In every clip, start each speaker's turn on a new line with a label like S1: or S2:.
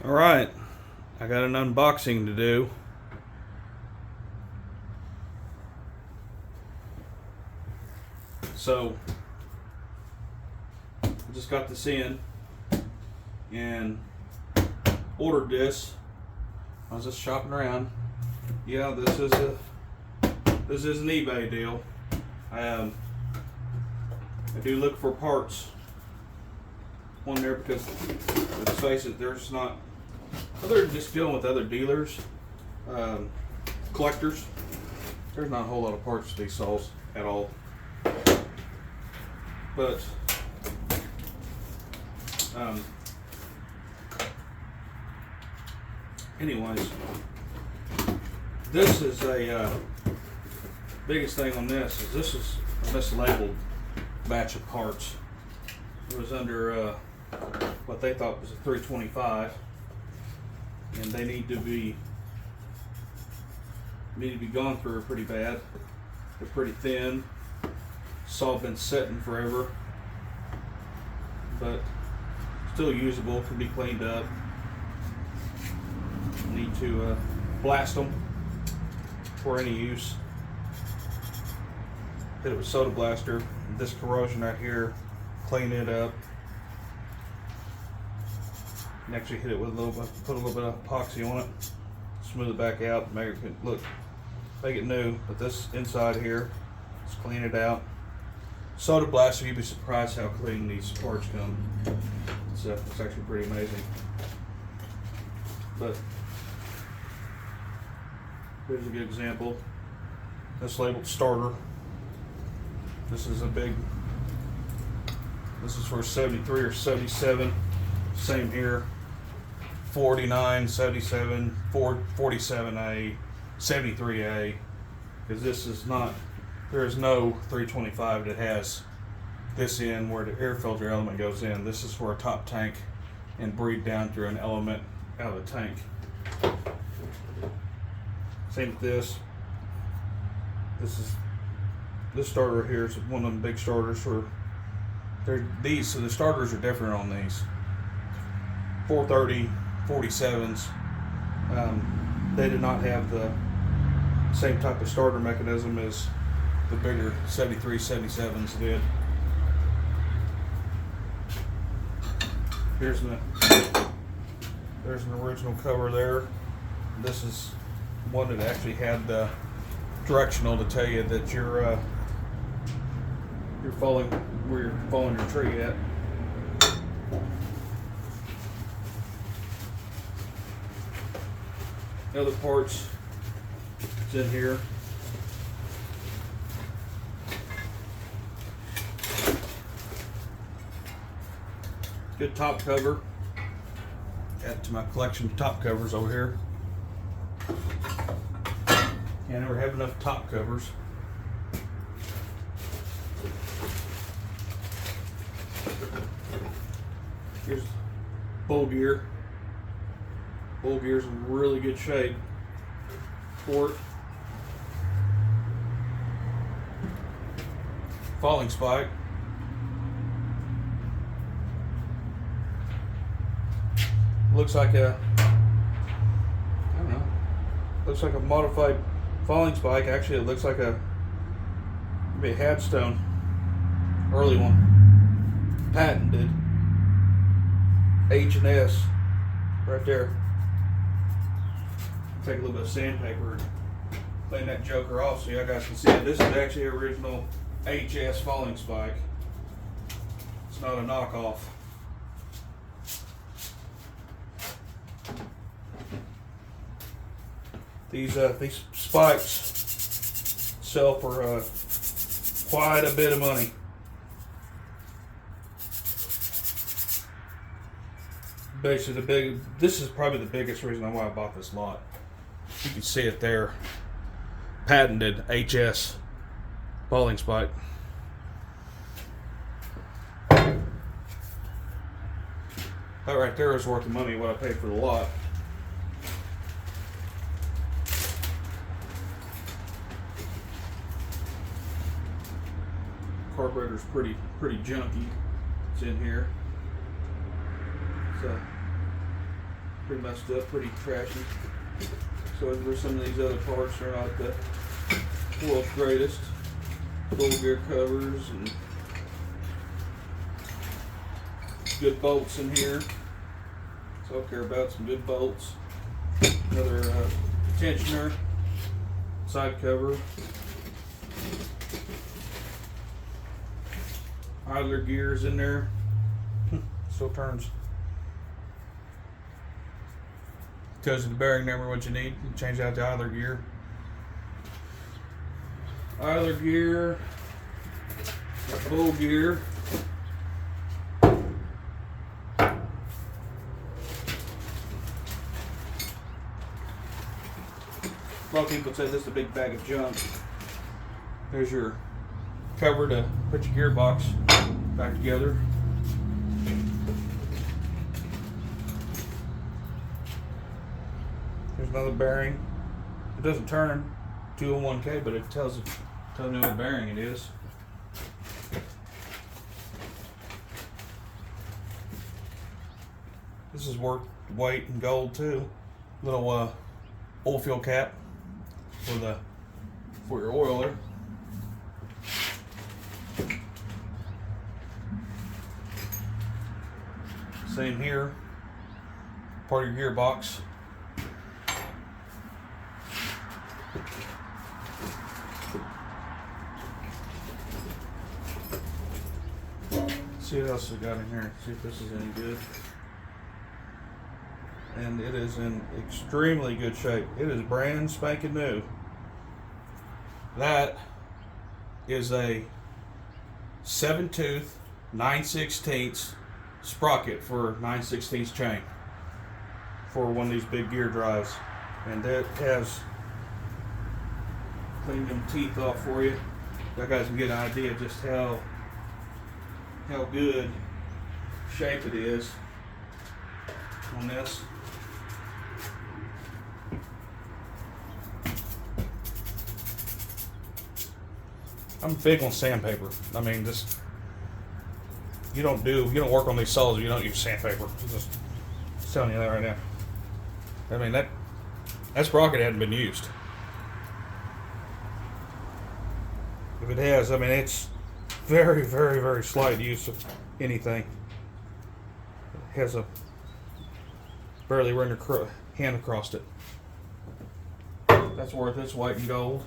S1: Alright, I got an unboxing to do. So, I just got this in and ordered this. I was just shopping around. Yeah, this is an eBay deal. I do look for parts on there because, let's face it, there's not, other than just dealing with other dealers, collectors, there's not a whole lot of parts to these saws at all. But anyways, this is a biggest thing on this is a mislabeled batch of parts. It was under what they thought was a 325, and they need to be gone through pretty bad. They're pretty thin. Saw been setting forever, but still usable. Can be cleaned up. Need to blast them for any use. Hit it with soda blaster. This corrosion right here, clean it up. And actually hit it with a little bit, put a little bit of epoxy on it, smooth it back out, make it new. But this inside here, let's clean it out. Soda blaster, you'd be surprised how clean these parts come. It's actually pretty amazing. But here's a good example. This labeled starter. This is this is for 73 or 77. Same here. 49, 77, 47A, 73A. Because this is not, there is no 325 that has this in where the air filter element goes in. This is for a top tank and breathe down through an element out of the tank. Same with this. This starter here is one of them big starters for these. So the starters are different on these. 430, 47s. They did not have the same type of starter mechanism as the bigger 73, 77s did. There's an original cover there. This is one that actually had the directional to tell you that you're following where you're following your tree at. The other parts is in here. Good top cover. Add to my collection of top covers over here. I never have enough top covers. Here's bowl gear. Bowl gear's in really good shape for it. Falling spike. Looks like a, I don't know, looks like a modified falling spike. Actually, it looks like maybe a Hadstone, early one, patented. H&S, right there. Take a little bit of sandpaper and clean that joker off so you guys can see it. This is actually an original HS falling spike. It's not a knockoff. These spikes sell for quite a bit of money. Basically, this is probably the biggest reason why I bought this lot. You can see it there. Patented HS falling spike. That right there is worth the money what I paid for the lot. Carburetor's pretty junky. It's in here. It's pretty messed up, pretty trashy. So for some of these other parts, they're not the world's greatest. Full gear covers and good bolts in here. So I care about some good bolts. Another tensioner, side cover, idler gears in there. Still turns. Tells you the bearing number, what you need. You change out the idler gear. Idler gear, full gear. A lot of people say this is a big bag of junk. There's your cover to put your gearbox back together. There's another bearing. It doesn't turn 201K, but it tells me what bearing it is. This is worth weight in gold too. Little oil fill cap for your oiler. Same here. Part of your gearbox. See what else we got in here. See if this is any good. And it is in extremely good shape. It is brand spanking new. That is a 7-tooth 9/16 sprocket for 9/16 chain for one of these big gear drives, and that has cleaned them teeth off for you. You guys can get an idea of just how good shape it is on this. I'm big on sandpaper. I mean, just you don't work on these saws if you don't use sandpaper. I'm just telling you that right now. I mean that sprocket hadn't been used. If it has, I mean it's very, very, very slight use of anything. It has a barely run your hand across it. That's worth its weight in gold.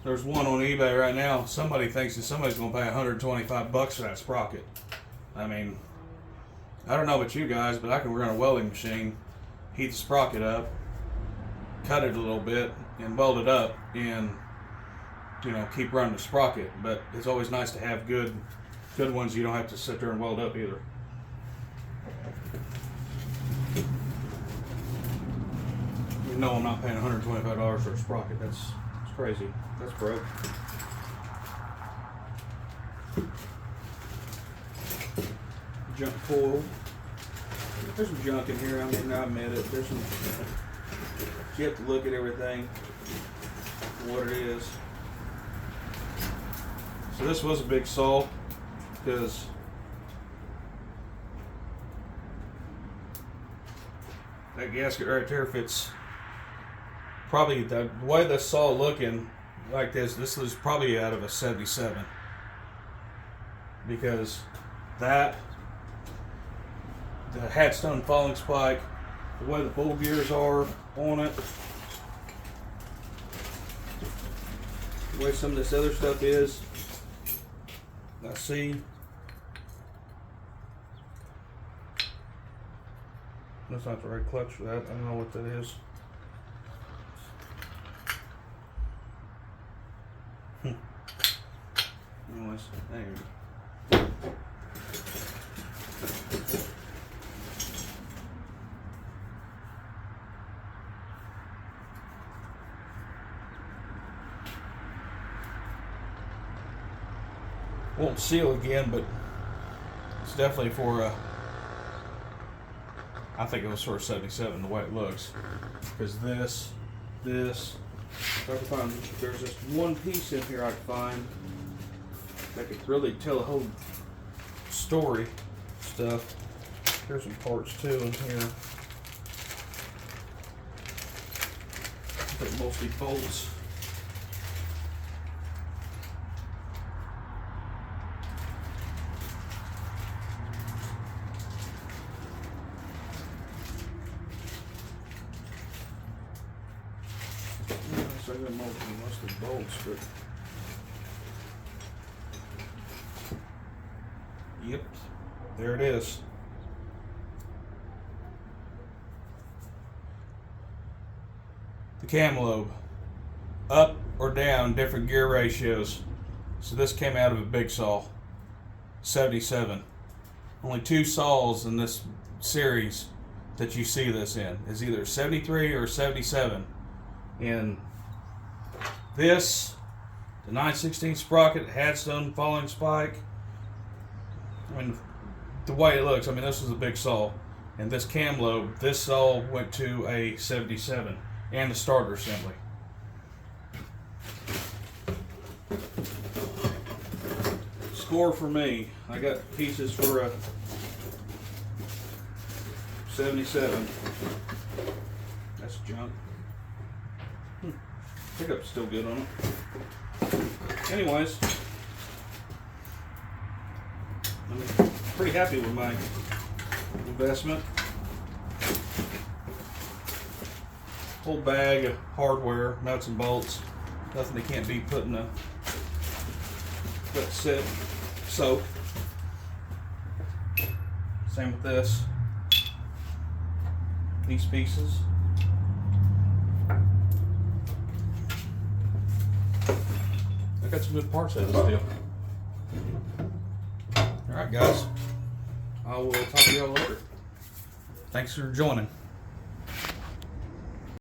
S1: There's one on eBay right now. Somebody thinks that somebody's going to pay $125 for that sprocket. I mean, I don't know about you guys, but I can run a welding machine, heat the sprocket up, cut it a little bit, and weld it up, and keep running the sprocket. But it's always nice to have good ones you don't have to sit there and weld up either. You know I'm not paying $125 for a sprocket. That's crazy. That's broke. Junk coil. There's some junk in here. I mean, I admit it. There's some. You have to look at everything for what it is. So this was a big saw because that gasket right there fits. Probably the way this saw looking like this was probably out of a 77, because the Hadstone falling spike, the way the bowl gears are on it, the way some of this other stuff is. I see. That's not the right clutch for that. I don't know what that is. Anyways, anyway. Won't seal again, but it's definitely for I think it was sort of 77 the way it looks, because this if I can find, there's just one piece in here I can find that could really tell a whole story stuff. There's some parts too in here. take mostly bolts. So I got mostly bolts, but yep, there it is. The cam lobe, up or down, different gear ratios. So this came out of a big saw, 77. Only 2 saws in this series that you see this in is either 73 or 77. And this, the 9/16 sprocket, Hadstone falling spike. I mean, the way it looks, I mean, this is a big saw. And this cam lobe, this saw went to a 77, and the starter assembly. Score for me, I got pieces for a 77. That's junk. Pickup's still good on it. Anyways, I'm pretty happy with my investment. Whole bag of hardware, nuts and bolts, nothing that can't be put in a set soak. Same with this. These pieces. I got some good parts out of this deal. Alright guys, I will talk to y'all later. Thanks for joining.